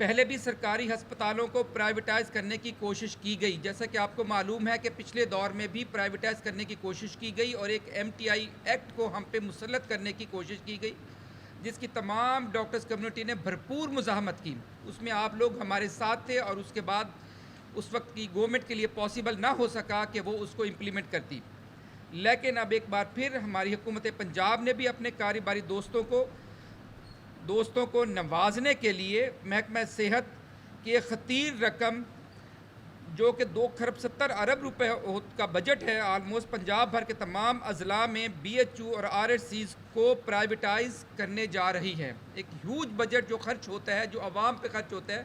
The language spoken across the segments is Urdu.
پہلے بھی سرکاری ہسپتالوں کو پرائیویٹائز کرنے کی کوشش کی گئی، جیسا کہ آپ کو معلوم ہے کہ پچھلے دور میں بھی پرائیویٹائز کرنے کی کوشش کی گئی اور ایک MTI ایکٹ کو ہم پہ مسلط کرنے کی کوشش کی گئی، جس کی تمام ڈاکٹرز کمیونٹی نے بھرپور مزاحمت کی۔ اس میں آپ لوگ ہمارے ساتھ تھے اور اس کے بعد اس وقت کی گورنمنٹ کے لیے پاسبل نہ ہو سکا کہ وہ اس کو امپلیمنٹ کرتی، لیکن اب ایک بار پھر ہماری حکومت پنجاب نے بھی اپنے کاروباری دوستوں کو نوازنے کے لیے محکمہ صحت کی ایک خطیر رقم جو کہ 2.70 ارب روپے کا بجٹ ہے، آلموسٹ پنجاب بھر کے تمام اضلاع میں BHO اور RHCs کو پرائیویٹائز کرنے جا رہی ہے۔ ایک ہیوج بجٹ جو خرچ ہوتا ہے، جو عوام پہ خرچ ہوتا ہے،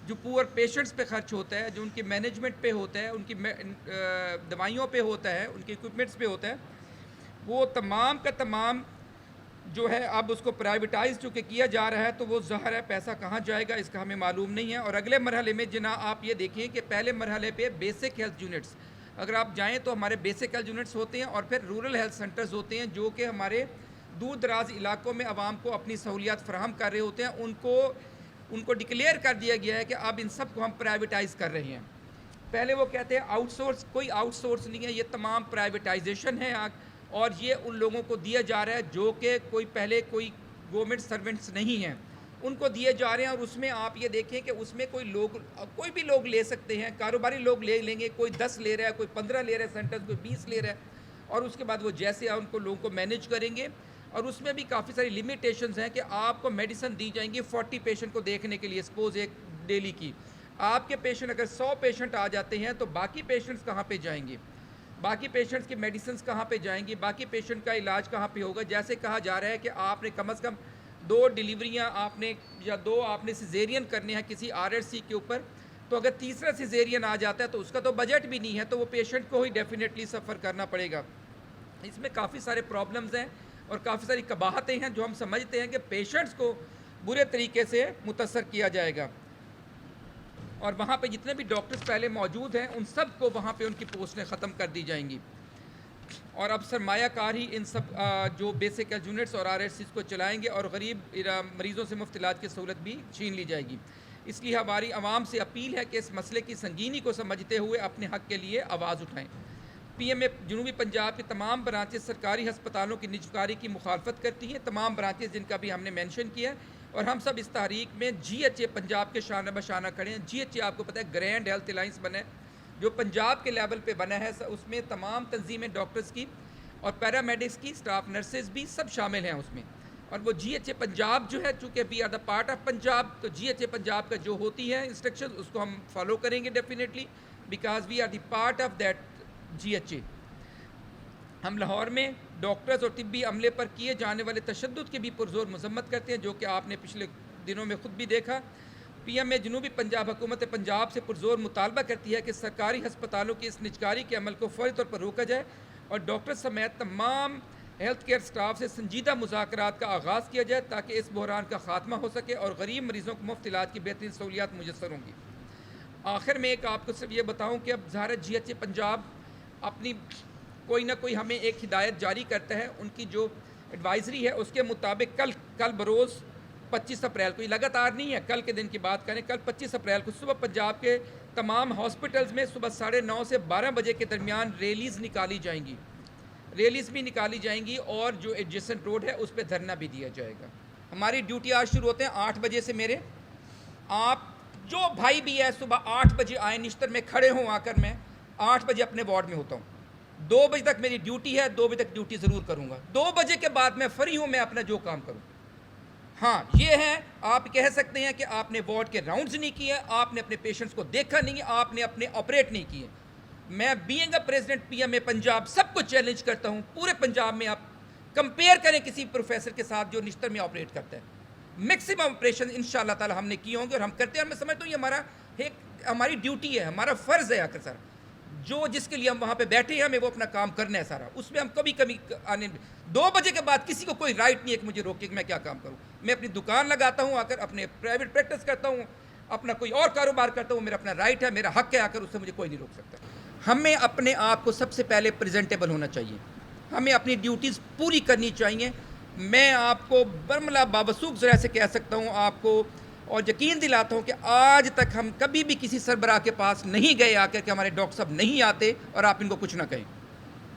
جو پور پیشنٹس پہ خرچ ہوتا ہے، جو ان کی مینجمنٹ پہ ہوتا ہے، ان کی دوائیوں پہ ہوتا ہے، ان کی اکوپمنٹس پہ ہوتا ہے، وہ تمام کا تمام جو ہے اب اس کو پرائیویٹائز چونکہ کیا جا رہا ہے، تو وہ ظاہر ہے پیسہ کہاں جائے گا اس کا ہمیں معلوم نہیں ہے۔ اور اگلے مرحلے میں جناب آپ یہ دیکھیں کہ پہلے مرحلے پہ بیسک ہیلتھ یونٹس اگر آپ جائیں تو ہمارے بیسک ہیلتھ یونٹس ہوتے ہیں اور پھر رورل ہیلتھ سینٹرز ہوتے ہیں جو کہ ہمارے دور دراز علاقوں میں عوام کو اپنی سہولیات فراہم کر رہے ہوتے ہیں۔ ان کو ڈکلیئر کر دیا گیا ہے کہ اب ان سب کو ہم پرائیویٹائز کر رہے ہیں۔ پہلے وہ کہتے ہیں آؤٹ سورس، کوئی آؤٹ سورس نہیں ہے، یہ تمام پرائیویٹائزیشن ہے اور یہ ان لوگوں کو دیا جا رہا ہے جو کہ پہلے کوئی گورنمنٹ سرونٹس نہیں ہیں، ان کو دیے جا رہے ہیں۔ اور اس میں آپ یہ دیکھیں کہ اس میں کوئی بھی لوگ لے سکتے ہیں، کاروباری لوگ لیں گے، کوئی 10 لے رہا ہے، کوئی 15 لے رہا ہے سینٹرز، کوئی 20 لے رہا ہے، اور اس کے بعد وہ جیسے ان کو لوگوں کو مینیج کریں گے۔ اور اس میں بھی کافی ساری لیمیٹیشنز ہیں کہ آپ کو میڈیسن دی جائیں گی 40 پیشنٹ کو دیکھنے کے لیے، سپوز ایک ڈیلی کی آپ کے پیشنٹ اگر 100 پیشنٹ آ جاتے ہیں تو باقی پیشنٹس کہاں پہ جائیں گے، باقی پیشنٹس کی میڈیسنز کہاں پہ جائیں گی، باقی پیشنٹ کا علاج کہاں پہ ہوگا۔ جیسے کہا جا رہا ہے کہ آپ نے کم از کم 2 ڈیلیوریاں یا 2 آپ نے سیزیرین کرنے ہیں کسی RHC کے اوپر، تو اگر تیسرا سیزیرین آ جاتا ہے تو اس کا تو بجٹ بھی نہیں ہے، تو وہ پیشنٹ کو ہی ڈیفینیٹلی سفر کرنا پڑے گا۔ اس میں کافی سارے پرابلمز ہیں اور کافی ساری قباحتیں ہیں جو ہم سمجھتے ہیں کہ پیشنٹس کو برے طریقے سے متاثر کیا جائے گا، اور وہاں پہ جتنے بھی ڈاکٹرز پہلے موجود ہیں ان سب کو وہاں پہ ان کی پوسٹیں ختم کر دی جائیں گی، اور اب سرمایہ کار ہی ان سب جو بیسک ہیلتھ یونٹس اور RHCs کو چلائیں گے، اور غریب مریضوں سے مفت علاج کی سہولت بھی چھین لی جائے گی۔ اس لیے ہماری عوام سے اپیل ہے کہ اس مسئلے کی سنگینی کو سمجھتے ہوئے اپنے حق کے لیے آواز اٹھائیں۔ PMA جنوبی پنجاب کی تمام برانچز سرکاری ہسپتالوں کی نجکاری کی مخالفت کرتی ہیں، تمام برانچز جن کا بھی ہم نے مینشن کیا ہے، اور ہم سب اس تحریک میں GHA پنجاب کے شانہ بشانہ کھڑے ہیں۔ GHA آپ کو پتہ ہے گرینڈ ہیلتھ الائنس بنا ہے جو پنجاب کے لیول پہ بنا ہے، اس میں تمام تنظیمیں ڈاکٹرز کی اور پیرامیڈکس کی، اسٹاف نرسز بھی سب شامل ہیں اس میں، اور وہ GHA پنجاب جو ہے چونکہ we are the part of Punjab, تو GHA پنجاب کا جو ہوتی ہے انسٹرکشن اس کو ہم فالو کریں گے definitely, because we are the part of that GHA۔ ہم لاہور میں ڈاکٹرز اور طبی عملے پر کیے جانے والے تشدد کی بھی پرزور مذمت کرتے ہیں، جو کہ آپ نے پچھلے دنوں میں خود بھی دیکھا۔ PMA جنوبی پنجاب حکومت پنجاب سے پرزور مطالبہ کرتی ہے کہ سرکاری ہسپتالوں کی اس نجکاری کے عمل کو فوری طور پر روکا جائے اور ڈاکٹر سمیت تمام ہیلتھ کیئر سٹاف سے سنجیدہ مذاکرات کا آغاز کیا جائے تاکہ اس بحران کا خاتمہ ہو سکے اور غریب مریضوں کو مفت علاج کی بہترین سہولیات میسر ہوں گی۔ آخر میں ایک آپ کو صرف یہ بتاؤں کہ اب ظاہر GHA پنجاب اپنی کوئی نہ کوئی ہمیں ایک ہدایت جاری کرتا ہے، ان کی جو ایڈوائزری ہے اس کے مطابق کل بروز 25 اپریل کو، یہ لگاتار نہیں ہے، کل کے دن کی بات کریں، کل 25 اپریل کو صبح پنجاب کے تمام ہاسپٹلز میں صبح 9:30 سے 12 بجے کے درمیان ریلیز نکالی جائیں گی، ریلیز بھی نکالی جائیں گی، اور جو ایڈجسنٹ روڈ ہے اس پہ دھرنا بھی دیا جائے گا۔ ہماری ڈیوٹی آج شروع ہوتے ہیں 8 بجے سے۔ میرے آپ جو بھائی بھی ہے صبح 8 بجے آئیں، نشتر میں کھڑے ہوں، آ کر میں 8 بجے اپنے وارڈ میں ہوتا ہوں، 2 بجے تک میری ڈیوٹی ہے، 2 بجے تک ڈیوٹی ضرور کروں گا، 2 بجے کے بعد میں فری ہوں، میں اپنا جو کام کروں۔ ہاں یہ ہے، آپ کہہ سکتے ہیں کہ آپ نے وارڈ کے راؤنڈز نہیں کیے، آپ نے اپنے پیشنٹس کو دیکھا نہیں، آپ نے اپنے آپریٹ نہیں کیے۔ میں being a president PMA Punjab سب کو چیلنج کرتا ہوں، پورے پنجاب میں آپ کمپیئر کریں کسی پروفیسر کے ساتھ جو نشتر میں آپریٹ کرتا ہے، میکسیمم آپریشن انشاءاللہ تعالی ہم نے کیے ہوں گے اور ہم کرتے ہیں، اور میں سمجھتا ہوں یہ ہماری ڈیوٹی ہے، ہمارا فرض ہے آخر سر، جو جس کے لیے ہم وہاں پہ بیٹھے ہیں ہمیں وہ اپنا کام کرنا ہے سارا، اس میں ہم کبھی آنے 2 بجے کے بعد کسی کو کوئی رائٹ نہیں ہے کہ مجھے روکے کہ میں کیا کام کروں۔ میں اپنی دکان لگاتا ہوں، آ کر اپنے پرائیویٹ پریکٹس کرتا ہوں، اپنا کوئی اور کاروبار کرتا ہوں، میرا اپنا رائٹ ہے، میرا حق ہے، آ کر اس سے مجھے کوئی نہیں روک سکتا۔ ہمیں اپنے آپ کو سب سے پہلے پریزنٹیبل ہونا چاہیے، ہمیں اپنی ڈیوٹیز پوری کرنی چاہیے۔ میں آپ کو برملا باوثوق ذرائع سے کہہ سکتا ہوں، آپ کو اور یقین دلاتا ہوں کہ آج تک ہم کبھی بھی کسی سربراہ کے پاس نہیں گئے آ کر کہ ہمارے ڈاکٹر صاحب نہیں آتے اور آپ ان کو کچھ نہ کہیں.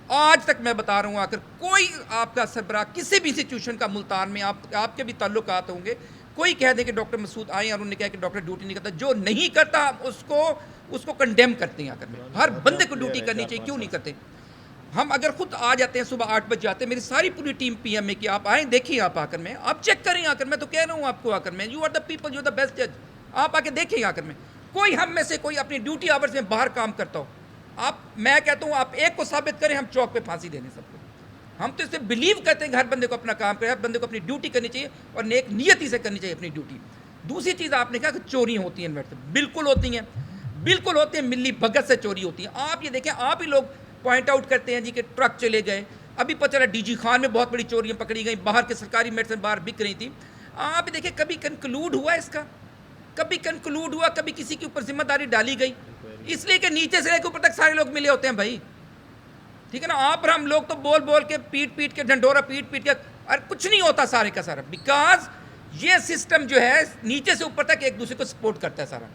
آج تک میں بتا رہا ہوں آ کر کوئی آپ کا سربراہ کسی بھی انسٹیٹیوشن کا ملتان میں آپ کے بھی تعلقات ہوں گے, کوئی کہہ دیں کہ ڈاکٹر مسعود آئیں اور انہوں نے کہا کہ ڈاکٹر ڈیوٹی نہیں کرتا, جو نہیں کرتا اس کو کنڈیم کرتے ہیں. آ کر ہر بندے کو ڈیوٹی کرنی چاہیے, کیوں نہیں کرتے؟ ہم اگر خود آ جاتے ہیں صبح 8 بجے آتے ہیں, میری ساری پوری ٹیم پی ایم اے کی, آپ آئیں دیکھیں, آپ آ کر میں آپ چیک کریں, آ کر میں تو کہہ رہا ہوں آپ کو, آ کر میں you are the people, you are the best جج, آپ آ کے دیکھیں. آ کر میں کوئی ہم میں سے کوئی اپنی ڈیوٹی آورز میں باہر کام کرتا ہو, میں کہتا ہوں آپ ایک کو ثابت کریں, ہم چوک پہ پھانسی دینے سب کو. ہم تو اس سے بلیو کرتے ہیں کہ ہر بندے کو اپنا کام کرے, ہر بندے کو اپنی ڈیوٹی کرنی چاہیے اور نیک نیتی سے کرنی چاہیے اپنی ڈیوٹی. دوسری چیز آپ نے کہا کہ چوری ہوتی ہیں انورٹر, بالکل ہوتی ہیں, بالکل ہوتی ہیں, ملی بھگت سے چوری ہوتی ہیں. آپ یہ دیکھیں, آپ ہی لوگ پوائنٹ آؤٹ کرتے ہیں جی کہ ٹرک چلے گئے, ابھی پتہ چلا ڈی جی خان میں بہت بڑی چوریاں پکڑی گئیں, باہر کے سرکاری میڈیسن باہر بک رہی تھی. آپ دیکھیں کبھی کنکلوڈ ہوا اس کا, کبھی کنکلوڈ ہوا, کبھی کسی کے اوپر ذمہ داری ڈالی گئی, اس لیے کہ نیچے سے لے کے اوپر تک سارے لوگ ملے ہوتے ہیں بھائی, ٹھیک ہے نا. آپ اور ہم لوگ تو بول کے پیٹ کے ڈنڈورا پیٹ کے, اور کچھ نہیں ہوتا سارے کا سارا, بیکاز یہ سسٹم جو ہے نیچے سے اوپر تک ایک دوسرے کو سپورٹ کرتا ہے سارا.